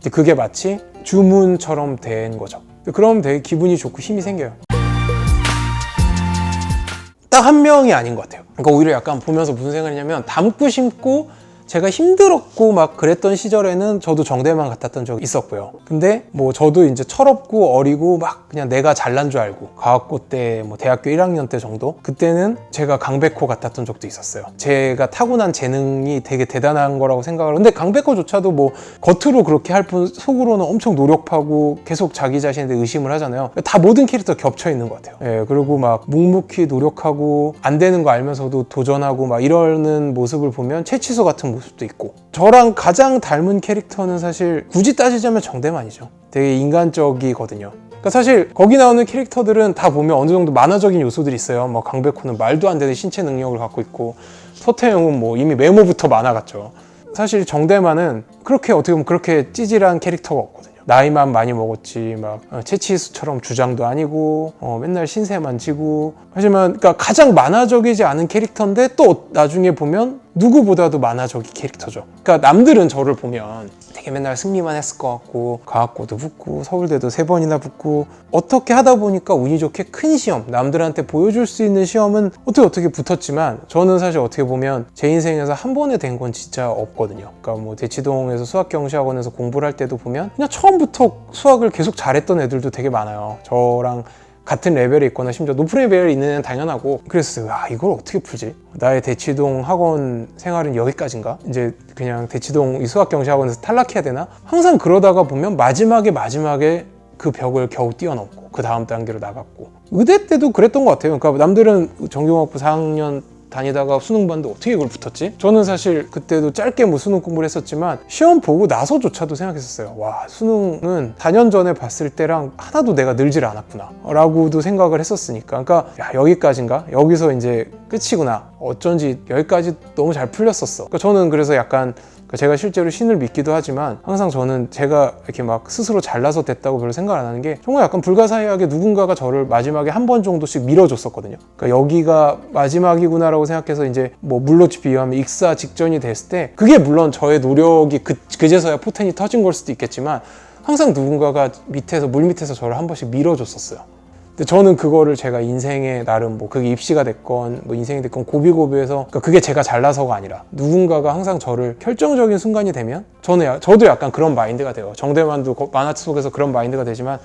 그게 마치 주문처럼 된 거죠. 그럼 되게 기분이 좋고 힘이 생겨요. 딱 한 명이 아닌 것 같아요. 그러니까 오히려 약간 보면서 무슨 생각이냐면, 닮고 싶고 제가 힘들었고 막 그랬던 시절에는 저도 정대만 같았던 적이 있었고요. 근데 뭐 저도 이제 철없고 어리고 막 그냥 내가 잘난 줄 알고, 과학고 때 뭐 대학교 1학년 때 정도, 그때는 제가 강백호 같았던 적도 있었어요. 제가 타고난 재능이 되게 대단한 거라고 생각을. 근데 강백호조차도 뭐 겉으로 그렇게 할 뿐 속으로는 엄청 노력하고 계속 자기 자신에 대해 의심을 하잖아요. 다 모든 캐릭터 겹쳐 있는 것 같아요. 예, 그리고 막 묵묵히 노력하고 안 되는 거 알면서도 도전하고 막 이러는 모습을 보면 최치수 같은 모습도 있고. 저랑 가장 닮은 캐릭터는 사실 굳이 따지자면 정대만이죠. 되게 인간적이거든요. 그러니까 사실 거기 나오는 캐릭터들은 다 보면 어느 정도 만화적인 요소들이 있어요. 뭐 강백호는 말도 안 되는 신체 능력을 갖고 있고, 서태웅은 뭐 이미 외모부터 만화 같죠. 사실 정대만은 그렇게 어떻게 보면 그렇게 찌질한 캐릭터가 없거든요. 나이만 많이 먹었지 막 채치수처럼 주장도 아니고 맨날 신세만 지고. 하지만 그러니까 가장 만화적이지 않은 캐릭터인데 또 나중에 보면 누구보다도 만화적인 캐릭터죠. 그러니까 남들은 저를 보면 되게 맨날 승리만 했을 것 같고, 과학고도 붙고 서울대도 3번이나 붙고, 어떻게 하다 보니까 운이 좋게 큰 시험, 남들한테 보여줄 수 있는 시험은 어떻게 붙었지만, 저는 사실 어떻게 보면 제 인생에서 한 번에 된 건 진짜 없거든요. 그러니까 뭐 대치동에서 수학경시학원에서 공부를 할 때도 보면 그냥 처음부터 수학을 계속 잘했던 애들도 되게 많아요. 저랑 같은 레벨에 있거나 심지어 높은 레벨에 있는 애는 당연하고. 그랬어요. 이걸 어떻게 풀지? 나의 대치동 학원 생활은 여기까지인가? 이제 그냥 대치동 이 수학경시학원에서 탈락해야 되나? 항상 그러다가 보면 마지막에 그 벽을 겨우 뛰어넘고 그 다음 단계로 나갔고. 의대 때도 그랬던 것 같아요. 그러니까 남들은 정경학부 4학년 다니다가 수능 봤는데 어떻게 이걸 붙었지? 저는 사실 그때도 짧게 뭐 수능 공부를 했었지만 시험 보고 나서조차도 생각했었어요. 와, 수능은 4년 전에 봤을 때랑 하나도 내가 늘질 않았구나 라고도 생각을 했었으니까. 그러니까 여기까지인가? 여기서 이제 끝이구나. 어쩐지 여기까지 너무 잘 풀렸었어. 그러니까 저는 그래서 약간 제가 실제로 신을 믿기도 하지만, 항상 저는 제가 이렇게 막 스스로 잘나서 됐다고 별로 생각 안 하는 게, 정말 약간 불가사의하게 누군가가 저를 마지막에 한 번 정도씩 밀어줬었거든요. 그러니까 여기가 마지막이구나라고 생각해서 이제 뭐 물로치 비유하면 익사 직전이 됐을 때, 그게 물론 저의 노력이 그제서야 포텐이 터진 걸 수도 있겠지만, 항상 누군가가 물 밑에서 저를 한 번씩 밀어줬었어요. 근데 저는 그거를 제가 인생에 나름 뭐 그게 입시가 됐건 뭐 인생이 됐건 고비고비해서, 그러니까 그게 제가 잘나서가 아니라 누군가가 항상 저를 결정적인 순간이 되면 저도 약간 그런 마인드가 돼요. 정대만도 만화 속에서 그런 마인드가 되지만,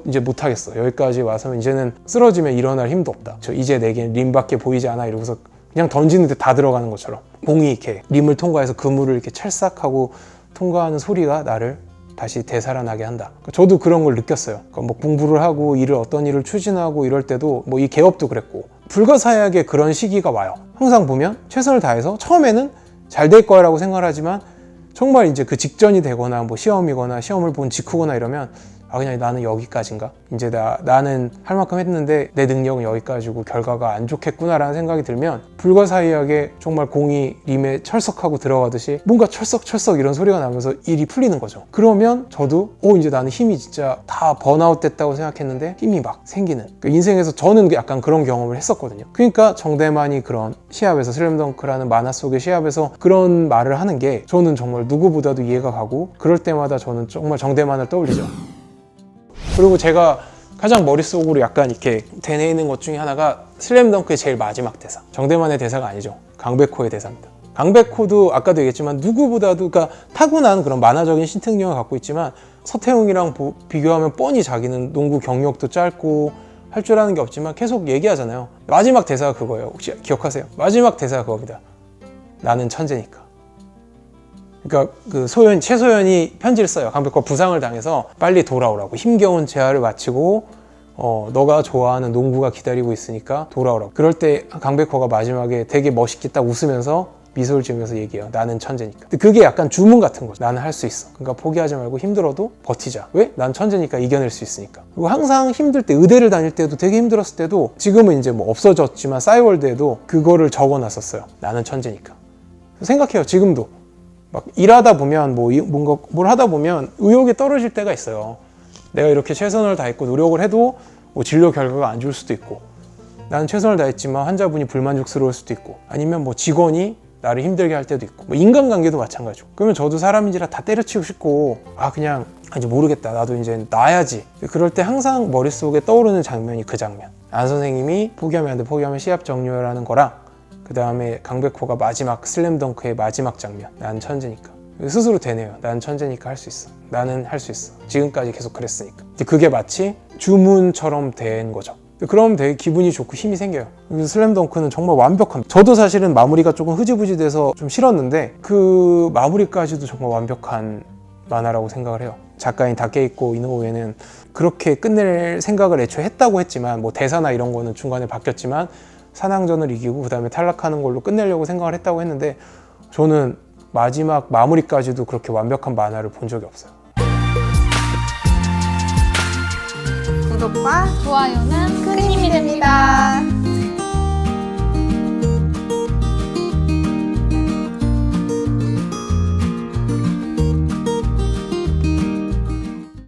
이제 못하겠어. 여기까지 와서는 이제는 쓰러지면 일어날 힘도 없다. 이제 내겐 림밖에 보이지 않아. 이러고서 그냥 던지는데 다 들어가는 것처럼 공이 이렇게 림을 통과해서 그물을 이렇게 찰싹하고 통과하는 소리가 나를 다시 되살아나게 한다. 저도 그런 걸 느꼈어요. 그러니까 뭐 공부를 하고 어떤 일을 추진하고 이럴 때도 뭐 이 개업도 그랬고, 불가사의하게 그런 시기가 와요. 항상 보면 최선을 다해서 처음에는 잘 될 거라고 생각을 하지만, 정말 이제 그 직전이 되거나 뭐 시험이거나 시험을 본 직후거나 이러면 그냥 나는 여기까지인가? 이제 나는 할 만큼 했는데 내 능력은 여기까지고 결과가 안 좋겠구나라는 생각이 들면, 불가사의하게 정말 공이 림에 철썩하고 들어가듯이 뭔가 철썩철썩 이런 소리가 나면서 일이 풀리는 거죠. 그러면 저도 이제 나는 힘이 진짜 다 번아웃 됐다고 생각했는데 힘이 막 생기는. 그러니까 인생에서 저는 약간 그런 경험을 했었거든요. 그러니까 정대만이 그런 시합에서, 슬램덩크라는 만화 속의 시합에서 그런 말을 하는 게 저는 정말 누구보다도 이해가 가고, 그럴 때마다 저는 정말 정대만을 떠올리죠. 그리고 제가 가장 머릿속으로 약간 이렇게 되뇌이는 것 중에 하나가 슬램덩크의 제일 마지막 대사. 정대만의 대사가 아니죠. 강백호의 대사입니다. 강백호도 아까도 얘기했지만 누구보다도, 그러니까 타고난 그런 만화적인 신특력을 갖고 있지만, 서태웅이랑 비교하면 뻔히 자기는 농구 경력도 짧고 할 줄 아는 게 없지만 계속 얘기하잖아요. 마지막 대사가 그거예요. 혹시 기억하세요? 마지막 대사가 그겁니다. 나는 천재니까. 그러니까 최소연이 편지를 써요. 강백호가 부상을 당해서 빨리 돌아오라고, 힘겨운 재활을 마치고 너가 좋아하는 농구가 기다리고 있으니까 돌아오라고. 그럴 때 강백호가 마지막에 되게 멋있게 딱 웃으면서 미소를 지으면서 얘기해요. 나는 천재니까. 근데 그게 약간 주문 같은 거죠. 나는 할 수 있어. 그러니까 포기하지 말고 힘들어도 버티자. 왜? 난 천재니까, 이겨낼 수 있으니까. 그리고 항상 힘들 때, 의대를 다닐 때도 되게 힘들었을 때도, 지금은 이제 뭐 없어졌지만 싸이월드에도 그거를 적어놨었어요. 나는 천재니까. 생각해요. 지금도 막 일하다 보면 뭔가 뭘 하다 보면 의욕이 떨어질 때가 있어요. 내가 이렇게 최선을 다했고 노력을 해도 뭐 진료 결과가 안 좋을 수도 있고, 나는 최선을 다했지만 환자분이 불만족스러울 수도 있고, 아니면 뭐 직원이 나를 힘들게 할 때도 있고 뭐 인간관계도 마찬가지고. 그러면 저도 사람인지라 다 때려치우고 싶고 그냥 이제 모르겠다, 나도 이제 놔야지. 그럴 때 항상 머릿속에 떠오르는 장면이 그 장면. 안 선생님이 포기하면 안 돼, 포기하면 시합 종료라는 거랑, 그 다음에 강백호가 마지막 슬램덩크의 마지막 장면. 난 천재니까. 스스로 되네요. 난 천재니까 할 수 있어. 나는 할 수 있어. 지금까지 계속 그랬으니까. 그게 마치 주문처럼 된 거죠. 그럼 되게 기분이 좋고 힘이 생겨요. 슬램덩크는 정말 완벽합니다. 저도 사실은 마무리가 조금 흐지부지 돼서 좀 싫었는데 그 마무리까지도 정말 완벽한 만화라고 생각을 해요. 작가인 다케이코 이노우에는 그렇게 끝낼 생각을 애초에 했다고 했지만, 뭐 대사나 이런 거는 중간에 바뀌었지만 산왕전을 이기고 그 다음에 탈락하는 걸로 끝내려고 생각을 했다고 했는데, 저는 마지막 마무리까지도 그렇게 완벽한 만화를 본 적이 없어요. 구독과 좋아요는 큰 힘이 됩니다.